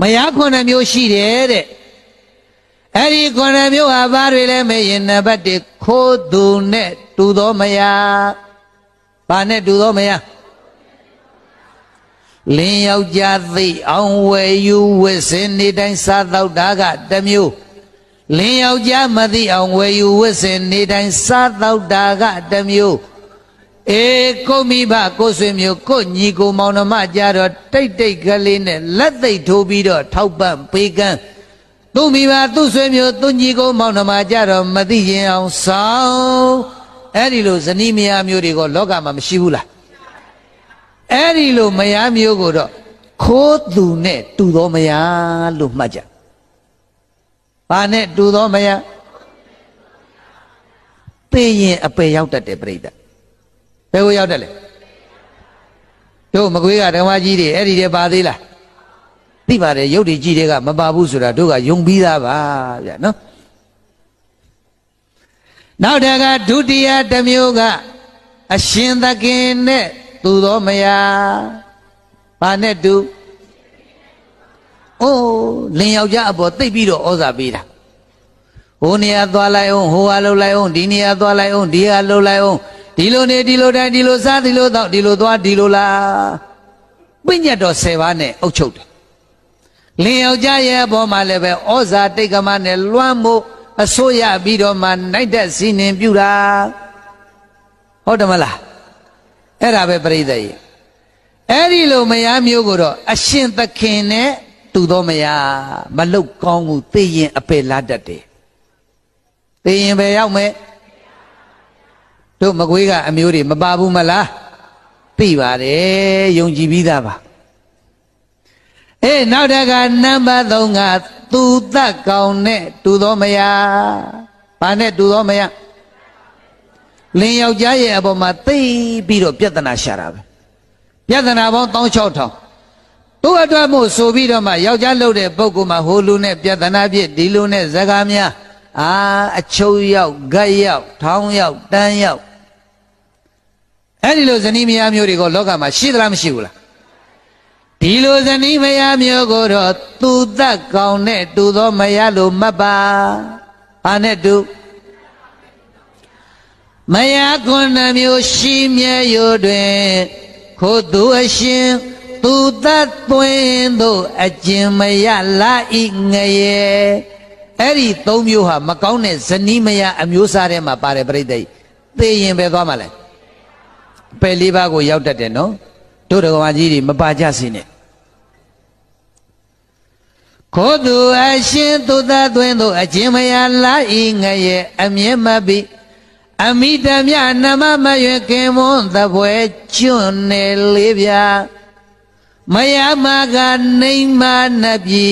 မယား9မျိုးရှိတယ်တဲ့အဲ့ဒီ9မျိုးဟာဘာတွေလဲမေးရင်နံပါတ်1ခိုးသူနဲ့တူသောမယားဘာနဲ့တူသောမယားလင်းယောက်ျားသိအောင်ဝယ်ယူဝစ်စင်နေတိုင်းစားတော့တာကတစ်မျိုးလင်းယောက်ျားမသိအောင်ဝယ်ယူဝစ်စင်နေတိုင်းစားတော့တာကတစ်မျိုးကိုမိဘကိုဆွေမျိုးကိုညီကိုမောင်နှမကြတော့တိတ်တိတ်ကလေးနဲ့လက်သိပ်ထိုးပြီးတော့ထောက်ပံ့ပေးကမ်းသူမိဘသူဆွေမျိုးသူညီကိုမောင်နှမကြတော့မသိရင်အောင်ဆောင်အဲ့ဒီလိုဇနီးမယားမျိုးတွေကလောကမှာမရှိဘူးလားအဲ့ဒီလိုမယားမျိုးကိုတော့ခိုးသူနဲ့တူသောမယားလို့မှတ်ကြဘာနဲ့တူသောမယားသိရင်အပယ်ရောက်တတ်တယ်ပြိတ္တဘယ်ကိုရောက်တယ်လဲတို့မကွေးကဓမ္မကြီးတွေအဲ့ဒီတည်းပါသေးလားသိပါတယ်ရုပ်တွေကြီးတွေကမပါဘူးဆိုတာတို့ကယုံပြီးသားပါဗျာနော်နောက်တကဒုတိယတစ်မျိုးကအရှင်သခင်နဲ့သူသောမယားဘာနဲ့တူအိုးလင်ယောက်ျားအပေါ်သိပ်ပြီးတော့ဩဇာပေးတာဟိုနေရာသွားလိုက်အောင်ဟိုဟာလှုပ်လိုက်အောင်ဒီနေရာသွားလိုက်အောင်ဒီဟာလှုပ်လိုက်အောင်ဒီလိုနေဒီလိုတိုင်းဒီလိုစားဒီလိုတော့ဒီလိုသွားဒီလိုလားပြညတ်တော်10ပါးနဲ့အုပ်ချုပ်တယ်လင်ယောက်ျားရဲ့အပေါ်မှာလည်းပဲဩဇာတိတ်ကမနဲ့လွှမ်းမိုးအစိုးရပြီးတော့မှနိုင်တဲ့စီနင်ပြူတာဟုတ်တယ်မလားအဲ့ဒါပဲပြိဿရဲ့အဲ့ဒီလိုမယားမျိုးကိုတော့အရှင်သခင်နဲ့တူသောမယားမလုတ်ကောင်းဘူးသိရင်အပယ်လာတတ်တယ်သိရင်ပဲရောက်မယ်တို့မကွေးကအမျိုးတွေမပါဘူးမလားသိပါတယ်ယုံကြည်ပြီးသားပါနောက်တကနံပါတ်3ကသူသက်ကောင်နဲ့တူသောမယားဘာနဲ့တူသောမယားလင်ယောက်ျားရဲ့အပေါ်မှာသိပြီးတော့ပြဿနာရှာတာပဲပြဿနာပေါင်း16000သူ့အတွက်မို့ဆိုပြီးတော့မှယောက်ျားလှုပ်တဲ့ပုဂ္ဂိုလ်မှာဟိုလူနဲ့ပြဿနာဖြစ်ဒီလူနဲ့ဇကာများအချုပ်ရောက်ဂတ်ရောက်ထောင်းရောက်တန်းရောက်အဲ့ဒီလိုဇနီးမယားမျိုးတွေကလောကမှာရှိသလားမရှိဘူးလားဒီလိုဇနီးမယားမျိုးကိုတော့သူသက်ကောင်နဲ့တူသောမယားလို့မှတ်ပါဘာနဲ့တူမယား9မျိုးရှိမြဲရိုးတွင်ခိုးသူအရှင်သူသက်သွင်းတို့အကျင်မရလာဤငရေအဲ့ဒီ3မျိုးဟာမကောင်းတဲ့ဇနီးမယားအမျိုးစားထဲမှာပါတယ်ပြိတ္တိသိရင်ပဲသွားမှာလဲပယ်4ပါးကိုရောက်တတ်တယ်နော်တို့တော်မကြီးတွေမပါကြစေနဲ့ခိုးသူအရှင်သူသက်သွင်းတို့အကျင်မရလာဤငရေအမြဲမပြီးအမိတမြနမမရွယ်ခင်မွန်းသပွဲကျွန်းနေလေးပြမယမကနေမနှပြီ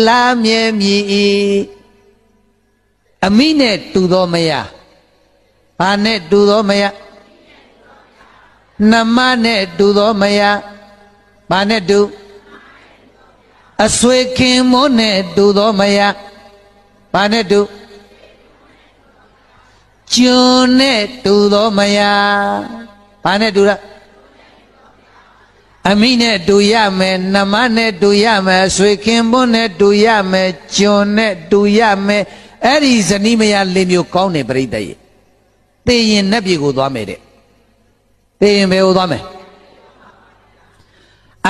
လာမြဲမြည်အမိနဲ့တူသောမယားဘာနဲ့တူသောမယားနမနဲ့တူသောမယားဘာနဲ့တူအဆွေခင်မွန်းနဲ့တူသောမယားဘာနဲ့တူကျွန်းနဲ့တူသောမယားဘာနဲ့တူလားအမိနဲ့တူရမယ်နမနဲ့တူရမယ်ဆွေခင်ပွန်းနဲ့တူရမယ်ကျွန်းနဲ့တူရမယ်အဲ့ဒီဇနီးမယား4မျိုးကောင်းတယ်ပြိတ္တရဲ့သိရင်နတ်ပြည်ကိုသွားမယ်တဲ့သိရင်ဘယ်ကိုသွားမယ်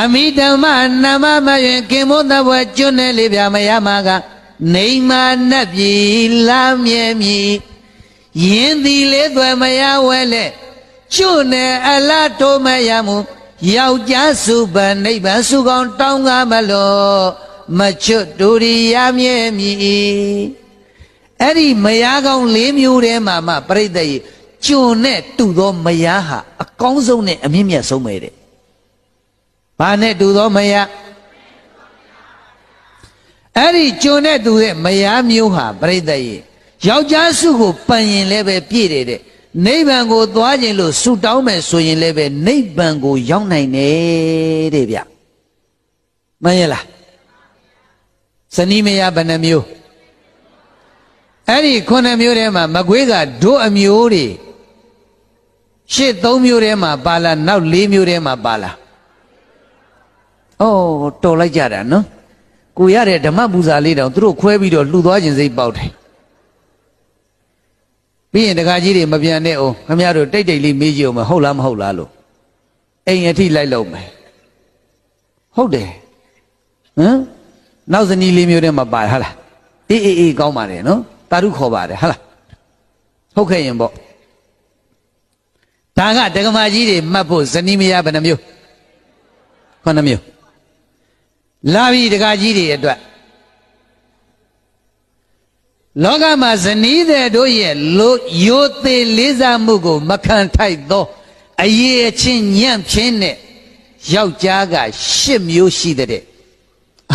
အမိဓမ္မနမမယင်ခင်ပွန်းသဘွယ်ကျွန်းနဲ့လေးပြမယားမကနေမနတ်ပြည်လာမြဲမြည်ယင်းသည်လေးသွဲမယားဝဲလေကျွန်းနဲ့အလားတိုးမရမှုယောက်ျားစုပန်နိဗ္ဗာန်စုကောင်းတောင်းကားမလို့မချွတ်တူရိယာမြဲမြည်အဲ့ဒီမယားကောင်း4မျိုးထဲမှာမှပြိတ္တရဲ့ကျွန်းနဲ့တူသောမယားဟာအကောင်းဆုံးနဲ့အမြင့်မြတ်ဆုံးပဲတဲ့ဘာနဲ့တူသောမယားအဲ့ဒီကျွန်းနဲ့တူတဲ့မယားမျိုးဟာပြိတ္တရဲ့ယောက်ျားစုကိုပန်ရင်လည်းပဲပြည့်တယ်တဲ့နိဗ္ဗာန်ကိုသွားခြင်းလို့ဆုတောင်းမယ်ဆိုရင်လည်းပဲနိဗ္ဗာန်ကိုရောက်နိုင်တယ်တဲ့ဗျမှန်ရဲ့လားဇနီးမယားဘယ်နှမျိုးအဲ့ဒီ9မျိုးထဲမှာမကွေးကတို့အမျိုးတွေရှစ်3မျိုးထဲမှာပါလားနောက်4မျိုးထဲမှာပါလားဩတော်လိုက်ကြတာနော် ကိုရတဲ့ဓမ္မပူဇာလေးတောင်သူတို့ခွဲပြီးတော့လှူသွားခြင်းစိတ်ပေါက်တယ်ပြီးရင်တခါကြီးတွေမပြန်နဲ့အောင်ခမရတို့တိတ်တိတ်လေးမေးကြည့်အောင်မဟုတ်လားမဟုတ်လားလို့အိမ်အထိလိုက်လို့မယ်ဟုတ်တယ်ဟမ်နောက်ဇနီးလေးမျိုးတည်းမပါဟာလားအေးကောင်းပါတယ်နော်တာရုခေါ်ပါတယ်ဟာလားဟုတ်ခဲ့ရင်ပေါ့ဒါကဒကမာကြီးတွေမှတ်ဖို့ဇနီးမယားဘယ်နှမျိုး9မျိုးလာပြီဒကာကြီးတွေအတွက်လောကမှာဇနီးတဲ့တို့ရဲ့ရိုသေလေးစားမှုကိုမခံထိုက်သောအရေးအချင်းညံ့ဖြင်းတဲ့ယောက်ျားက10မျိုးရှိတဲ့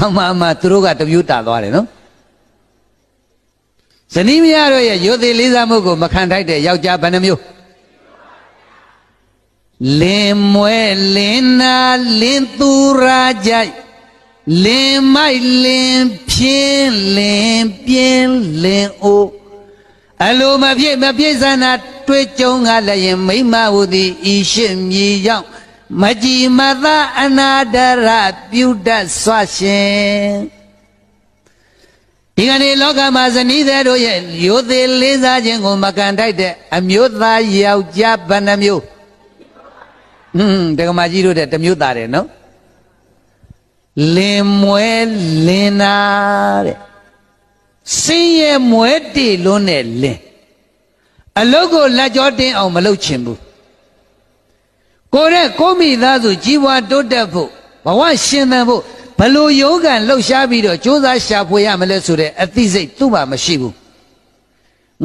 အမှသူတို့ကတစ်မျိုးတာသွားတယ်နော်ဇနီးမယားတို့ရဲ့ရိုသေလေးစားမှုကိုမခံထိုက်တဲ့ယောက်ျားဘယ်နှမျိုးလင်မွဲလင်နာလင်သူရာကြိုက်လင်မိုက်လင်ဖြင်းလင်ပြင်းလင်အိုအလိုမပြည့်စနာတွေ့ကြုံကလည်းရင်မိမဝသည်ဤရှိမြေရောက်မကြည်မသာအနာဒရပြုတတ်စွာရှင်ဒီကနေ့လောကမှာဇနီးတဲ့တို့ရဲ့ရိုသေလေးစားခြင်းကိုမကန်ထိုက်တဲ့အမျိုးသားယောက်ျားဘယ်နှမျိုးဒကမာကြီးတို့တဲ့တစ်မျိုးသားတယ်နော်လင်မွဲလင်နာတဲ့စင်းရဲ့မွဲတေလွန်းတဲ့လင်အလုတ်ကိုလက်ကြောတင်းအောင်မလုပ်ချင်ဘူးကိုမိသားစုကြီးပွားတိုးတက်ဖို့ဘဝရှင်သန်ဖို့ဘလို့ယောဂံလှုပ်ရှားပြီးတော့ကြိုးစားရှာဖွေရမလဲဆိုတဲ့အသိစိတ်သူ့မှာမရှိဘူး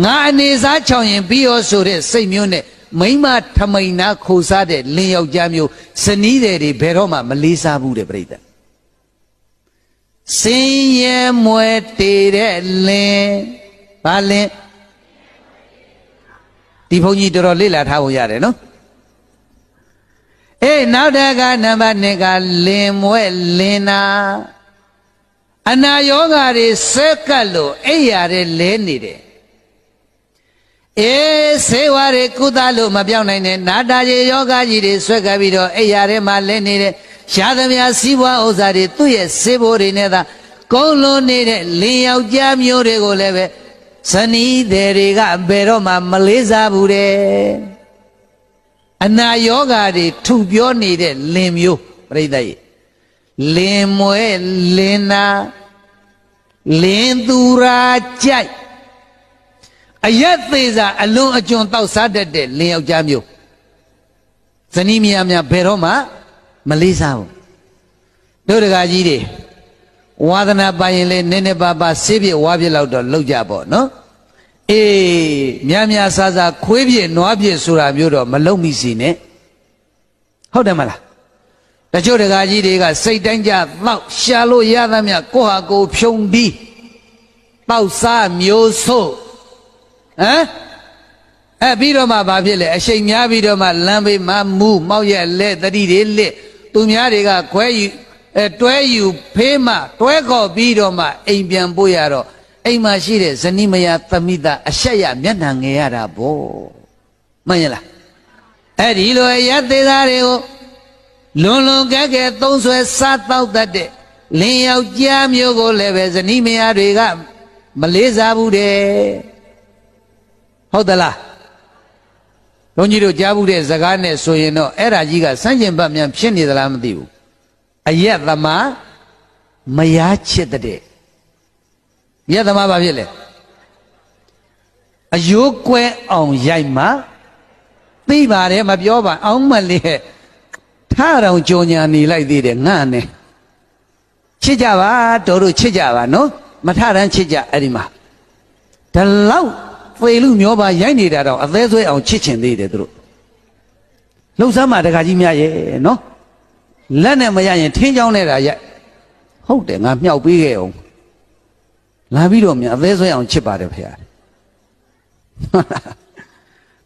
ငါအနေစားချောင်ရင်ပြီးရောဆိုတဲ့စိတ်မျိုးနဲ့မိမထမိန်နာခိုစားတဲ့လင်ယောက်ျားမျိုးဇနီးတွေဘယ်တော့မှမလေးစားဘူးတဲ့ပြိတ္တစင်းရဲမွဲတေတဲ့လင်ဘာလင်ဒီဘုန်းကြီးတော်တော်လေ့လာထားဖို့ရတယ်နော်နောက်တကနံပါတ်2ကလင်မွဲလင်နာအနာယောဂါတွေဆက်ကပ်လို့အိပ်ရတဲ့လဲနေတယ်ဆေးဝါးတွေကုသလို့မပြောင်းနိုင်တဲ့နာတာကြီးယောဂကြီးတွေဆွဲကပ်ပြီးတော့အိပ်ရတဲ့မှာလဲနေတယ်ရှားသမျှစီးပွားဥစ္စာတွေသူ့ရဲ့ဆေးဘိုးတွေနဲ့သာကုန်းလွန်နေတဲ့လင်ယောက်ျားမျိုးတွေကိုလည်းပဲဇနီးတွေကဘယ်တော့မှမလေးစားဘူးတဲ့အနာယောဂါတွေထုပြောနေတဲ့လင်မျိုးပြိဿရဲ့လင်မွဲလင်နာလင်သူရာကြိုက်အယက်သေးစာအလွန်အကျွံတောက်စားတတ်တဲ့လင်ယောက်ျားမျိုးဇနီးမယားများဘယ်တော့မှမလေးစားဘူးတို့တကာကြီးတွေဝါသနာပါရင်လေနည်းနည်းပါးပါဆေးပြဝါပြလောက်တော့လောက်ကြပေါ့နော်များဆာခွေးပြနွားပြဆိုတာမျိုးတော့မလုံမိစီနဲ့ဟုတ်တယ်မလားတချို့တကာကြီးတွေကစိတ်တိုင်းကြတောက်ရှာလို့ရသမျှကိုဟာကိုဖြုံပြီးတောက်စားမျိုးဆို့ပြီးတော့မှဘာဖြစ်လဲအရှိန်များပြီးတော့မှလမ်းဘေးမှာမူးမောက်ရက်လက်တတိတွေလက်သူများတွေကခွဲယူတွဲယူဖေးမှတွဲခေါ်ပြီးတော့မှအိမ်ပြန်ပို့ရတော့အိမ်မှာရှိတဲ့ဇနီးမယားသမိသားအဆက်ရမျက်နှာငယ်ရတာဗောမှန်ရလားဒီလိုရသေးသားတွေကိုလွန်ကဲသုံးဆွဲစားတောက်တတ်တဲ့လင်ယောက်ျားမျိုးကိုလည်းပဲဇနီးမယားတွေကမလေးစားဘူးတဲ့ဟုတ်သလားဘုန်းကြီးတို့ကြားဘူးတဲ့စကားနဲ့ဆိုရင်တော့အဲ့ဒါကြီးကစမ်းကျင်ဘတ်မြန်ဖြစ်နေသလားမသိဘူးအယက်သမားမယားချစ်တဲ့ယက်သမားဘာဖြစ်လဲအယိုးကွဲအောင်ရိုက်မှသိပါတယ်မပြောပါအောင်မလေးထထောင်ကြော်ညာနေလိုက်သေးတယ်ငါနဲ့ချစ်ကြပါတို့ချစ်ကြပါနော်မထတန်းချစ်ကြအဲ့ဒီမှာဒီလောက်ဖေလူမျောပါရိုက်နေတာတော့အသေးဆွဲအောင်ချစ်ချင်သေးတယ်သူတို့လှုပ်ရှားမှာတခါကြီးများရဲ့နော်လက်နဲ့မရရင်ထင်းချောင်းနေတာရိုက်ဟုတ်တယ်ငါမြောက်ပေးခဲ့အောင်လာပြီးတော့မြန်အသေးဆွဲအောင်ချစ်ပါတယ်ဖေ။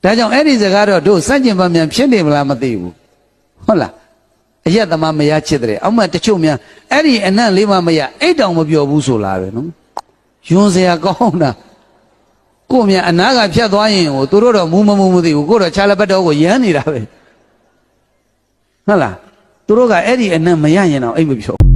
ဒါကြောင့်အဲ့ဒီစကားတော့တို့စัจကျင်ပါမြန်ဖြစ်နေမလားမသိဘူး။ဟုတ်လား။အယက်သမားမရချစ်တဲ့အောက်မှတချို့များအဲ့ဒီအနံ့လေးမှမရအိတ်တောင်မပြောဘူးဆိုလားပဲနော်။ယွန်းစရာကောင်းတာ။ကို့မြန်အနာကဖြတ်သွားရင်ဟိုသူတို့တော့မူးမသိဘူးကို့တော့ခြားလက်ပတ်တော်ကိုရမ်းနေတာပဲ။ဟုတ်လား။သူတို့ကအဲ့ဒီအနံ့မရရင်တော့အိတ်မပြော